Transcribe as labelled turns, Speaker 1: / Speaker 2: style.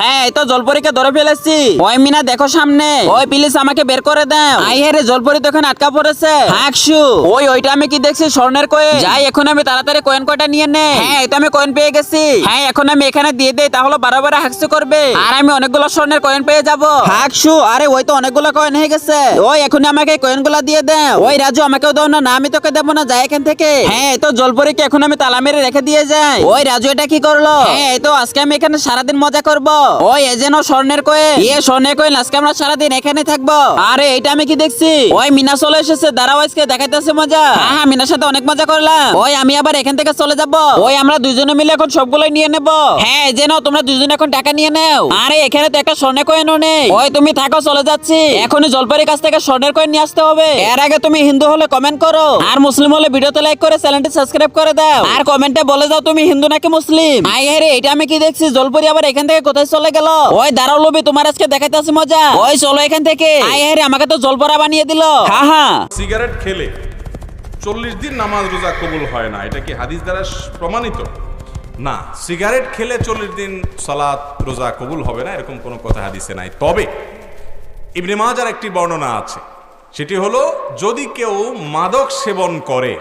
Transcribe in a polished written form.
Speaker 1: হ্যাঁ এই তো জলপরীকে ধরে ফেলেছি। ওই মিনা দেখো সামনে, ওই প্লিজ আমাকে বের করে দাও। আই রে জলপরী তো এখানে আটকা পড়েছে। হাকশু ওইটা আমি কি দেখছি স্বর্ণের কয়েন। যাই এখন আমি তাড়াতাড়ি কয়েন কয়টা নিয়ে নেই। হ্যাঁ এই তো আমি কয়েন পেয়ে গেছি। হ্যাঁ এখন আমি এখানে দিয়ে দেই, তাহলে বারবার হাকশু করবে আর আমি অনেকগুলো স্বর্ণের কয়েন পেয়ে যাব। হাকশু আরে ওই তো অনেকগুলো কয়েন হয়ে গেছে। ওই এখন আমাকে কয়েনগুলো দিয়ে দাও। ওই রাজু আমাকেও দাও না। না আমি তোকে দেবো না, যাই এখান থেকে। হ্যাঁ এই তো জলপরীকে এখন আমি তালা মেরে রেখে দিয়ে যাই। ওই রাজু এটা কি করলো? হ্যাঁ এই তো আজকে আমি এখানে সারাদিন মজা করব। ওই এই যেন স্বর্ণের কয়েন, স্বর্ণের কয়েন, আজকে আমরা সারাদিন এখানে থাকবো। আরে এটা আমি কি দেখছি? ওই মিনা চলে এসেছে, দাঁড়াও আজকে দেখাইতেছে মজা। হ্যাঁ মিনার সাথে অনেক মজা করলাম। ওই আমি আবার এখান থেকে চলে যাব। ওই আমরা দুজনে মিলে এখন সবগুলোই নিয়ে নেব। হ্যাঁ এই যেন তোমরা দুজনে এখন টাকা নিয়ে নাও। আরে এখানে তো একটা স্বর্ণের কয়েনও নেই। ওই তুমি থাকো, চলে যাচ্ছি। এখনই জলপাইয়ের কাছ থেকে স্বর্ণের কয়েন নিয়ে আসতে হবে। এর আগে তুমি হিন্দু হলে কমেন্ট করো, আর মুসলিম হলে ভিডিওতে লাইক করে চ্যানেলটি সাবস্ক্রাইব করে দাও, আর কমেন্টে বলে দাও তুমি হিন্দু নাকি মুসলিম। আই রে এটা আমি কি দেখছি? জলপরি আবার এখান থেকে কোথায় চলে গেল? ওই দাঁড়াও লবি, তোমার আজকে দেখাইতেছি মজা। ওই চলো এখান থেকে। আই রে আমাকে তো জলপরা বানিয়ে দিল। হ্যাঁ হ্যাঁ
Speaker 2: সিগারেট খেলে 40 দিন নামাজ রোজা কবুল হয় না, এটা কি হাদিস দ্বারা প্রমাণিত? না, সিগারেট খেলে 40 দিন সালাত রোজা কবুল হবে না, এরকম কোনো কথা হাদিসে নাই। তবে ইবনে মাজার একটি বর্ণনা আছে, সেটি হলো যদি কেউ মাদক সেবন করে